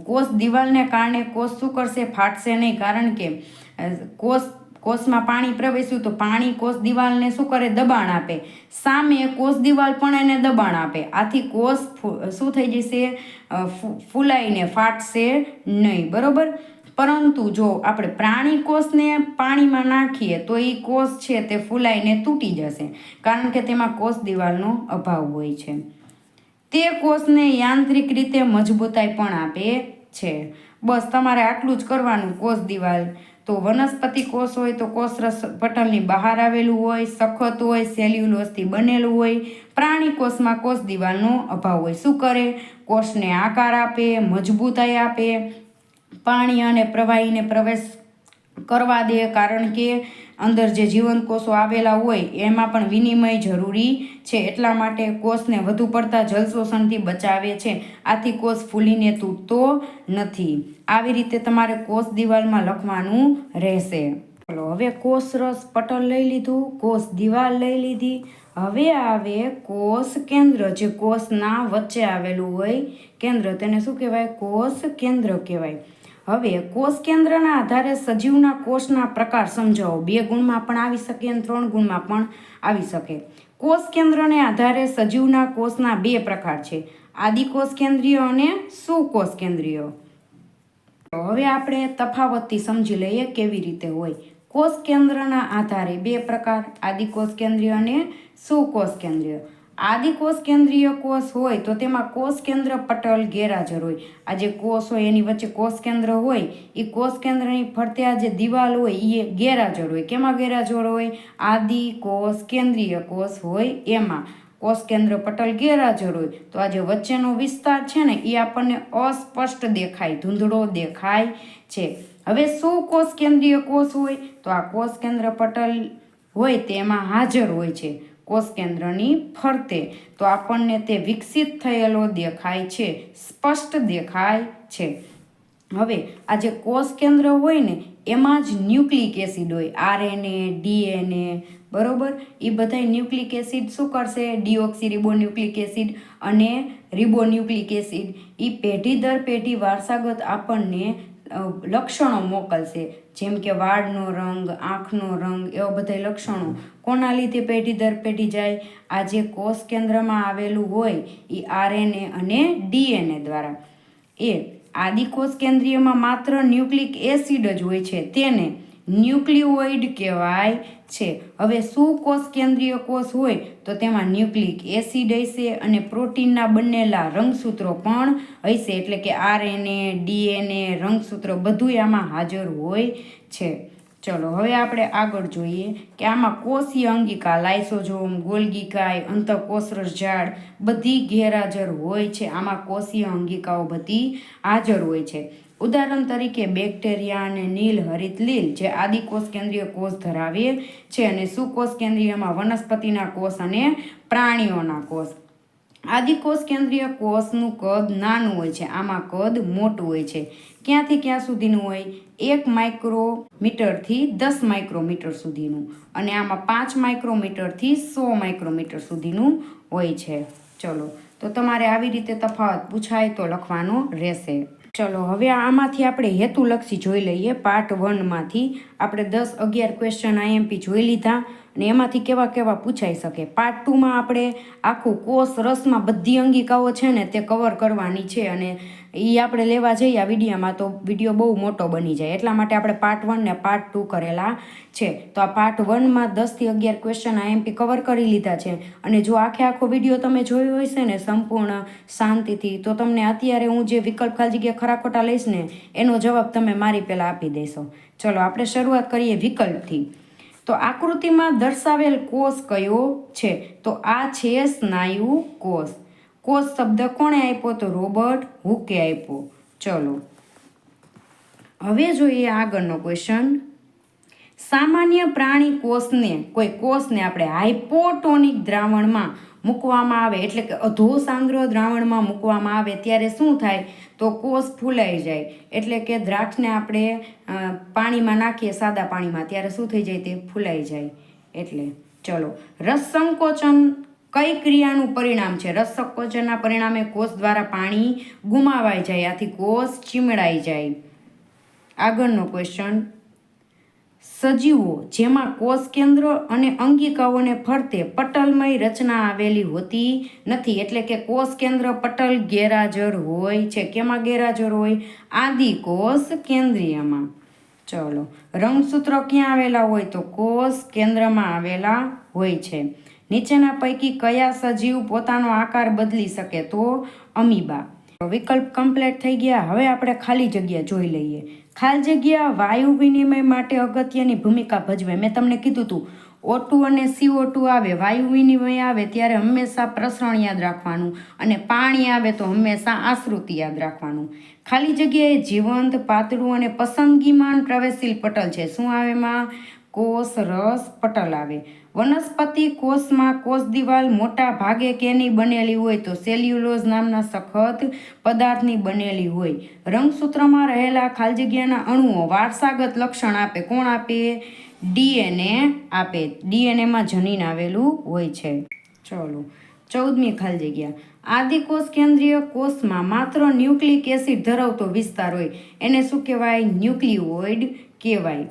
કોષ દિવાલને કારણે કોષ શું કરશે? ફાટશે નહીં, કારણ કે કોષમાં પાણી પ્રવેશ્યું તો પાણી કોષ દિવાલને શું કરે? દબાણ આપે. સામે કોષ દિવાલ પણ એને દબાણ આપે. આથી કોષ શું થઈ જશે? ફૂલાઈને ફાટશે નહીં. બરોબર. પરંતુ જો આપણે પ્રાણી કોષને પાણીમાં નાખીએ તો એ કોષ છે તે ફૂલાઈને તૂટી જશે, કારણ કે તેમાં કોષ દિવાલનો અભાવ હોય છે. તે કોષને યાંત્રિક રીતે મજબૂતાઈ પણ આપે છે. બસ, તમારે આટલું જ કરવાનું. કોષ દિવાલ તો વનસ્પતિ કોષ હોય તો કોષરસ પટલની બહાર આવેલું હોય, સખત હોય, સેલ્યુલોઝથી બનેલું હોય. પ્રાણી કોષમાં કોષ દિવાલનો અભાવ હોય. શું કરે? કોષને આકાર આપે, મજબૂતાઈ આપે, પાણી અને પ્રવાહીને પ્રવેશ કરવા દે, કારણ કે અંદર જે જીવંત કોષો આવેલા હોય એમાં પણ વિનિમય જરૂરી છે. એટલા માટે કોષને વધુ પડતા જલશોષણથી બચાવે છે. આથી કોષ ફૂલીને તૂટતો નથી. આવી રીતે તમારે કોષ દિવાલમાં લખવાનું રહેશે. ચલો, હવે કોષરસ પટલ લઈ લીધું, કોષ દિવાલ લઈ લીધી. હવે આવે કોષ કેન્દ્ર, જે કોષના વચ્ચે આવેલું હોય કેન્દ્ર, તેને શું કહેવાય? કોષ કેન્દ્ર કહેવાય. હવે કોષ કેન્દ્રના આધારે સજીવના કોષના પ્રકાર સમજાવો. 2 ગુણમાં પણ આવી શકે અને 3 ગુણમાં પણ આવી શકે. કોષ કેન્દ્રને આધારે સજીવના કોષના 2 પ્રકાર છે, આદિકોષ કેન્દ્રીય અને સુકોષ કેન્દ્રીય. હવે આપણે તફાવતથી સમજી લઈએ કેવી રીતે હોય. કોષ કેન્દ્રના આધારે 2 પ્રકાર, આદિકોષ કેન્દ્રીય અને સુકોષ કેન્દ્રીય. આદિકોષ કેન્દ્રીય કોષ હોય તો તેમાં કોષ કેન્દ્ર પટલ ગેરહાજર હોય. આ જે કોષ હોય એની વચ્ચે કોષ કેન્દ્ર હોય, એ કોષ કેન્દ્રની ફરતે આ જે દિવાલ હોય એ ગેરહાજર હોય. કેમાં ગેરહાજર હોય? આદિકોષ કેન્દ્રીય કોષ હોય એમાં કોષ કેન્દ્ર પટલ ગેરહાજર હોય. તો આ જે વચ્ચેનો વિસ્તાર છે ને એ આપણને અસ્પષ્ટ દેખાય, ધૂંધળો દેખાય છે. હવે સુકોષ કેન્દ્રીય કોષ હોય તો આ કોષ કેન્દ્ર પટલ હોય તેમાં હાજર હોય છે કોષ કેન્દ્રની ફરતે, તો આપણને તે વિકસિત થયેલો દેખાય છે, સ્પષ્ટ દેખાય છે. હવે આ જે કોષ કેન્દ્ર હોય ને એમાં જ ન્યુક્લિક એસિડ હોય, RNA, DNA, બરોબર. એ બધા ન્યુક્લિક એસિડ શું કરશે? ડીઓક્સી રિબોન્યુક્લિક એસિડ અને રિબોન્યુક્લિક એસિડ એ પેઢી દર પેઢી વારસાગત આપણને લક્ષણો મોકલશે, જેમ કે વાળનો રંગ, આંખનો રંગ, એવા બધા લક્ષણો કોના લીધે પેઢી દર પેઢી જાય? આ જે કોષ કેન્દ્રમાં આવેલું હોય એ આરએનએ અને ડીએનએ દ્વારા. આદિકોષ કેન્દ્રીયમાં માત્ર ન્યુક્લિક એસિડ જ હોય છે, તેને ન્યુક્લિઓઇડ કહેવાય છે. હવે શું કોષ કેન્દ્રીય કોષ હોય તો તેમાં ન્યુક્લિક એસિડ હશે અને પ્રોટીનના બનેલા રંગસૂત્રો પણ હશે, એટલે કે આરએનએ, ડીએનએ, રંગસૂત્રો બધું આમાં હાજર હોય છે. ચલો હવે આપણે આગળ જોઈએ કે આમાં કોષીય અંગિકા, લાઇસોઝોમ, ગોલ્ગી કાય, અંતઃકોષરસ ઝાડ બધી ગેરહાજર હોય છે. આમાં કોષીય અંગિકાઓ બધી હાજર હોય છે. ઉદાહરણ તરીકે બેક્ટેરિયા અને નીલહરિત લીલ જે આદિકોષ કેન્દ્રીય કોષ ધરાવે છે, અને સુકોષ કેન્દ્રીયમાં વનસ્પતિના કોષ અને પ્રાણીઓના કોષ. આદિકોષ કેન્દ્રીય કોષનું કદ નાનું હોય છે, આમાં કદ મોટું હોય છે. ક્યાંથી ક્યાં સુધીનું હોય? 1 માઇક્રોમીટરથી 10 માઇક્રોમીટર સુધીનું, અને આમાં 5 માઇક્રોમીટરથી 100 માઇક્રોમીટર સુધીનું હોય છે. ચલો, તો તમારે આવી રીતે તફાવત પૂછાય તો લખવાનો રહેશે. ચલો હવે આમાંથી આપણે હેતુલક્ષી જોઈ લઈએ. પાર્ટ 1માંથી આપણે 10-11 ક્વેશ્ચન આઈએમપી જોઈ લીધા, અને એમાંથી કેવા કેવા પૂછાઈ શકે. પાર્ટ 2માં આપણે આખું કોષ રસમાં બધી અંગિકાઓ છે ને તે કવર કરવાની છે, અને એ આપણે લેવા જઈએ આ વિડીયોમાં તો વિડીયો બહુ મોટો બની જાય, એટલા માટે આપણે પાર્ટ 1 ને પાર્ટ 2 કરેલા છે. તો આ પાર્ટ 1માં 10-11 ક્વેશ્ચન આઈએમપી કવર કરી લીધા છે, અને જો આખો વિડીયો તમે જોયો હશે ને સંપૂર્ણ શાંતિથી, તો તમને અત્યારે હું જે વિકલ્પ ખાલી જગ્યા ખરા ખોટા લઈશ ને એનો જવાબ તમે મારી પહેલાં આપી દેશો. ચલો આપણે શરૂઆત કરીએ વિકલ્પથી. તો આકૃતિમાં દર્શાવેલ કોષ કયો છે? તો આ છે સ્નાયુ કોષ. કોષ શબ્દ કોણે આપ્યો? તો રોબર્ટ હુકે આપ્યો. ચલો હવે જોઈએ આગળનો ક્વેશ્ચન. સામાન્ય પ્રાણી કોઈ કોષને આપણે હાઇપોટોનિક દ્રાવણમાં મૂકવામાં આવે, એટલે કે અધોસાંદ્ર દ્રાવણમાં મૂકવામાં આવે ત્યારે શું થાય? તો કોષ ફૂલાઈ જાય. એટલે કે દ્રાક્ષને આપણે પાણીમાં નાખીએ, સાદા પાણીમાં, ત્યારે શું થઈ જાય? તે ફૂલાઈ જાય. એટલે ચલો, રસ સંકોચન કઈ ક્રિયાનું પરિણામ છે? રસ સંકોચનના પરિણામે કોષ દ્વારા પાણી ગુમાવાઈ જાય, આથી કોષ ચીમડાઈ જાય. આગળનો ક્વેશ્ચન. સજીવો જેમાં કોષ કેન્દ્ર અને અંગિકાઓને ફરતે પટલમય રચના આવેલી હોતી નથી, એટલે કે કોષ કેન્દ્ર પટલ ગેરહાજર હોય છે. કેમાં ગેરહાજર હોય? આદિકોષ કેન્દ્રીયમાં. ચલો, રંગસૂત્રો ક્યાં આવેલા હોય? તો કોષ કેન્દ્રમાં આવેલા હોય છે. નીચેના પૈકી કયા સજીવ પોતાનો આકાર બદલી શકે? તો અમીબા. વિકલ્પ કમ્પ્લીટ થઈ ગયા. હવે આપણે ખાલી જગ્યા જોઈ લઈએ. ખાલી જગ્યા વાયુ વિનિમય માટે અગત્યની ભૂમિકા ભજવે. મેં તમને કીધું હતું O2 અને CO2 આવે, વાયુ વિનિમય આવે ત્યારે હંમેશા પ્રસરણ યાદ રાખવાનું, અને પાણી આવે તો હંમેશા આશ્રુતિ યાદ રાખવાનું. ખાલી જગ્યાએ જીવંત, પાતળું અને પસંદગીમાન પ્રવેશશીલ પટલ છે. શું આવે એમાં? કોષ રસ પટલ આવે. વનસ્પતિ કોષમાં કોષ દિવાલ મોટા ભાગે કેની બનેલી હોય? તો સેલ્યુલોઝ નામના સખત પદાર્થની બનેલી હોય. રંગસૂત્રમાં રહેલા ખાલી જગ્યાના અણુઓ વારસાગત લક્ષણ આપે. કોણ આપે? ડીએનએ આપે. ડીએનએમાં જનીન આવેલું હોય છે. ચલો 14મી ખાલી જગ્યા. આદિકોષ કેન્દ્રીય કોષમાં માત્ર ન્યુક્લિક એસિડ ધરાવતો વિસ્તાર હોય, એને શું કહેવાય? ન્યુક્લિઓઇડ કહેવાય.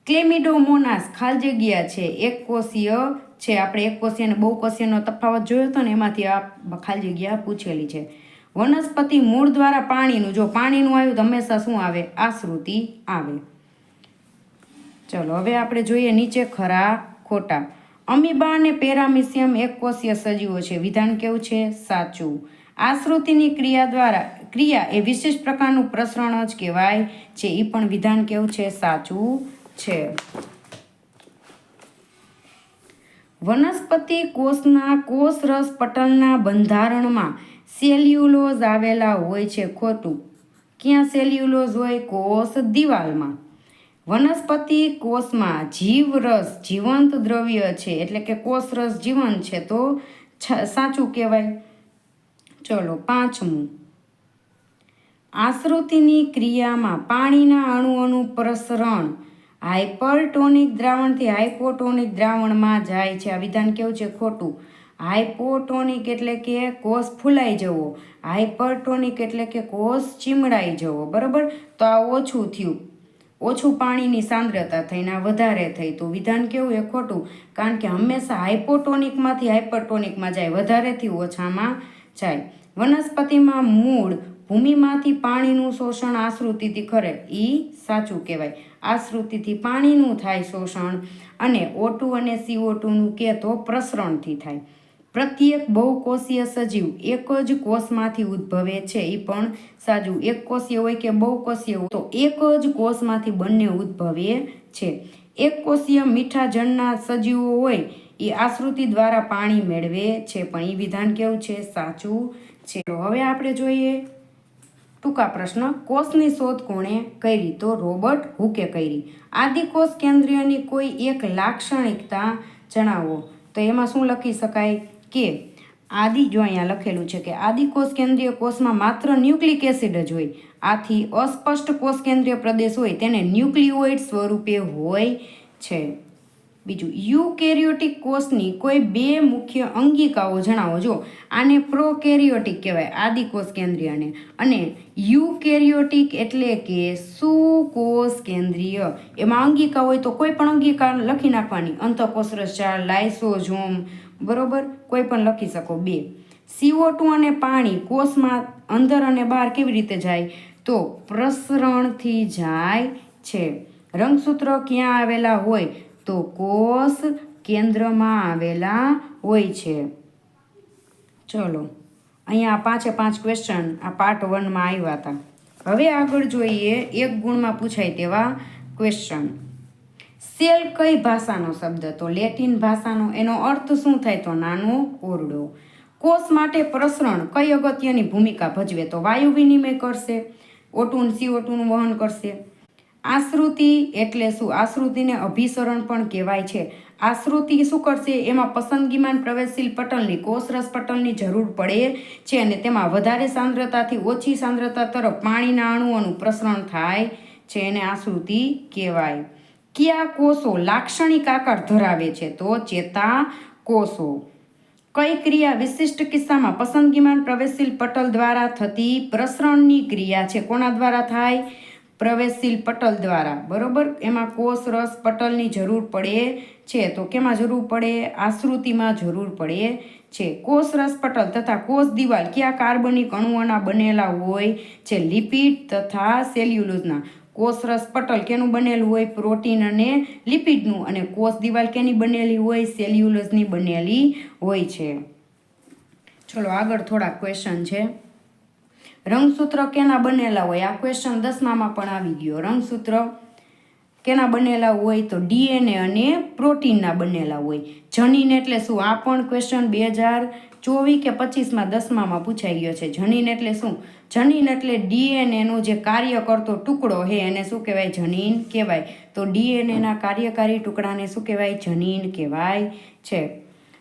ક્લેમિડોમોનાસ ખાલી જગ્યા છે એકકોષીય છે. આપણે એકકોષીય અને બહુકોષીયનો તફાવત જોયો હતો ને, એમાંથી આ ખાલી જગ્યા પૂછેલી છે. વનસ્પતિ મૂળ દ્વારા પાણીનું, જો પાણીનું આવ્યું તો હંમેશા શું આવે? આશ્રુતિ આવે. ચલો હવે આપણે જોઈએ નીચે ખરા ખોટા. અમીબા અને પેરામિસિયમ એકકોષીય સજીવો છે. વિધાન કેવું છે? સાચું. આશ્રુતિની ક્રિયા એ વિશિષ્ટ પ્રકારનું પ્રસરણ જ કહેવાય છે. એ પણ વિધાન કેવું છે? સાચું છે. વનસ્પતિ કોષના કોષરસ પટલના બંધારણમાં સેલ્યુલોઝ આવેલા હોય છે. ખોટું. ક્યાં સેલ્યુલોઝ હોય? કોષ દિવાલમાં. વનસ્પતિ કોષમાં જીવરસ જીવંત દ્રવ્ય છે, એટલે કે કોષરસ જીવંત છે, તો સાચું કહેવાય. ચલો 5મું. આશ્રુતિની ક્રિયામાં પાણીના અણુઓનું પ્રસરણ હાઇપરટોનિક દ્રાવણથી હાઇપોટોનિક દ્રાવણમાં જાય છે. આ વિધાન કેવું છે? ખોટું. હાઇપોટોનિક એટલે કે કોષ ફૂલાઈ જવો, હાઇપરટોનિક એટલે કે કોષ ચીમડાઈ જવો, બરાબર. તો આ ઓછું થયું, ઓછું પાણીની સાંદ્રતા થઈને આ વધારે થઈ. તો વિધાન કેવું એ ખોટું, કારણ કે હંમેશા હાઇપોટોનિકમાંથી હાઇપરટોનિકમાં જાય, વધારેથી ઓછામાં જાય. વનસ્પતિમાં મૂળ ભૂમિમાંથી પાણીનું શોષણ આશ્રુતિથી કરે, એ સાચું કહેવાય. આશ્રુતિથી પાણીનું થાય શોષણ, અને O2 અને CO2નું કે તો પ્રસરણથી થાય. પ્રત્યેક બહુકોષીય સજીવ એક જ કોષમાંથી ઉદ્ભવે છે, એ પણ સાચું. એક કોષીય હોય કે બહુકોષીય હોય, તો એક જ કોષમાંથી બંને ઉદ્ભવે છે. એક કોષીય મીઠા જળના સજીવો હોય એ આશ્રુતિ દ્વારા પાણી મેળવે છે, પણ એ વિધાન કેવું છે? સાચું છે. હવે આપણે જોઈએ ટૂંકા પ્રશ્ન. કોષની શોધ કોણે કરી? તો રોબર્ટ હુકે કરી. આદિકોષ કેન્દ્રીયની કોઈ એક લાક્ષણિકતા જણાવો. તો એમાં શું લખી શકાય કે જો અહીંયા લખેલું છે કે આદિકોષ કેન્દ્રીય કોષમાં માત્ર ન્યુક્લિક એસિડ જ હોય. આથી અસ્પષ્ટ કોષ કેન્દ્રીય પ્રદેશ હોય તેને ન્યુક્લિયોઇડ સ્વરૂપે હોય છે. બીજું, યુકેરિયોટિક કોષની કોઈ બે મુખ્ય અંગિકાઓ જણાવો. જો આને પ્રોકેરિયોટિક કહેવાય, આદિકોષ કેન્દ્રીયને, અને યુકેરિયોટિક એટલે કે સુકોષ કેન્દ્રીય. એમાં અંગિકા હોય તો કોઈ પણ અંગિકા લખી નાખવાની, અંતઃકોષરસજાળ, લાઇસોઝોમ, બરોબર, કોઈ પણ લખી શકો. 2, CO2 અને પાણી કોષમાં અંદર અને બહાર કેવી રીતે જાય? તો પ્રસરણથી જાય છે. રંગસૂત્ર ક્યાં આવેલા હોય? તો કોષ કેન્દ્રમાં આવેલા હોય છે. ચલો, અહીંયા 5 ક્વેશ્ચન આ પાર્ટ 1માં આવ્યા હતા. હવે આગળ જોઈએ 1 ગુણમાં પૂછાય તેવા ક્વેશ્ચન. સેલ કઈ ભાષાનો શબ્દ? તો લેટિન ભાષાનો. એનો અર્થ શું થાય? તો નાનો ઓરડો. કોષ માટે પ્રસરણ કઈ અગત્યની ભૂમિકા ભજવે? તો વાયુ વિનિમય કરશે, O2 અને CO2નું વહન કરશે. આશ્રુતિ એટલે શું? આશ્રુતિને અભિસરણ પણ કહેવાય છે. આશ્રુતિ શું કરશે? એમાં પસંદગીમાન પ્રવેશશીલ પટલની, કોષરસ પટલની જરૂર પડે છે, અને તેમાં વધારે સાંદ્રતાથી ઓછી સાંદ્રતા તરફ પાણીના અણુઓનું પ્રસરણ થાય છે, એને આશ્રુતિ કહેવાય. કયા કોષો લાક્ષણિક આકાર ધરાવે છે? તો ચેતાકોષો. કઈ ક્રિયા વિશિષ્ટ કિસ્સામાં પસંદગીમાન પ્રવેશશીલ પટલ દ્વારા થતી પ્રસરણની ક્રિયા છે? કોના દ્વારા થાય? પ્રવેશશીલ પટલ દ્વારા, બરોબર. એમાં કોષ રસ પટલની જરૂર પડે છે, તો કેમાં જરૂર પડે? આશ્રુતિમાં જરૂર પડે છે. કોષ રસ પટલ તથા કોષ દિવાલ કયા કાર્બનિક અણુઓના બનેલા હોય છે? લિપિડ તથા સેલ્યુલોઝના. કોષ રસ પટલ કેનું બનેલું હોય? પ્રોટીન અને લિપિડનું. અને કોષ દિવાલ કેની બનેલી હોય? સેલ્યુલોઝની બનેલી હોય છે. ચલો આગળ થોડા ક્વેશ્ચન છે. રંગસૂત્ર કેના બનેલા હોય? આ ક્વેશ્ચન 10માં પણ આવી ગયો. રંગસૂત્ર કેના બનેલા હોય? તો DNA અને પ્રોટીનના બનેલા હોય. જનીન એટલે શું? આ પણ ક્વેશ્ચન 2024 કે 25માં 10માં પૂછાઈ ગયો છે. જનીન એટલે શું? જનીન એટલે DNA નો જે કાર્ય કરતો ટુકડો હે એને શું કહેવાય? જનીન કહેવાય. તો DNA ના કાર્યકારી ટુકડાને શું કહેવાય? જનીન કહેવાય છે.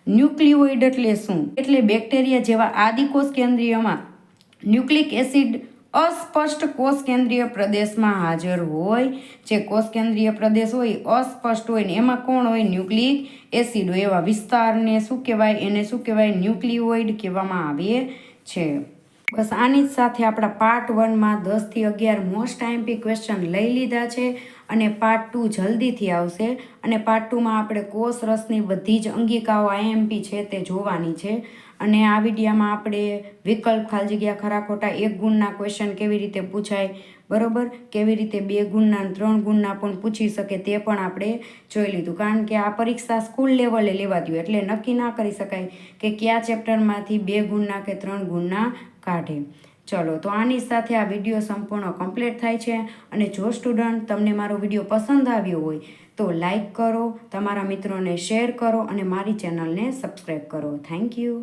ન્યુક્લિયોઇડ એટલે શું? એટલે બેક્ટેરિયા જેવા આદિકોષ કેન્દ્રીયમાં ન્યુક્લિક એસિડ અસ્પષ્ટ કોષ કેન્દ્રીય પ્રદેશમાં હાજર હોય છે. કોષ કેન્દ્રીય પ્રદેશ હોય અસ્પષ્ટ હોય ને એમાં કોણ હોય? ન્યુક્લિક એસિડ હોય. એવા વિસ્તારને શું કહેવાય? એને શું કહેવાય? ન્યુક્લિયોઇડ કહેવામાં આવે છે. બસ આની જ સાથે આપણા પાર્ટ 1માં 10 થી 11 મોસ્ટ આઈએમપી ક્વેશ્ચન લઈ લીધા છે, અને પાર્ટ 2 જલ્દીથી આવશે. અને પાર્ટ 2માં આપણે કોષ રસની બધી જ અંગિકાઓ આઈએમપી છે તે જોવાની છે. અને આ વિડીયોમાં આપણે વિકલ્પ, ખાલી જગ્યા, ખરા ખોટા 1 ગુણના ક્વેશ્ચન કેવી રીતે પૂછાય, બરોબર, કેવી રીતે 2 ગુણના 3 ગુણના પણ પૂછી શકે તે પણ આપણે જોઈ લીધું. કારણ કે આ પરીક્ષા સ્કૂલ લેવલે લેવાતી હોય એટલે નક્કી ના કરી શકાય કે કયા ચેપ્ટરમાંથી 2 ગુણના કે 3 ગુણના કાઢે. ચલો, તો આની સાથે આ વિડીયો સંપૂર્ણ કમ્પ્લીટ થાય છે. અને જો સ્ટુડન્ટ તમને મારો વિડીયો પસંદ આવ્યો હોય તો લાઈક કરો, તમારા મિત્રોને શેર કરો અને મારી ચેનલને સબસ્ક્રાઈબ કરો. Thank you.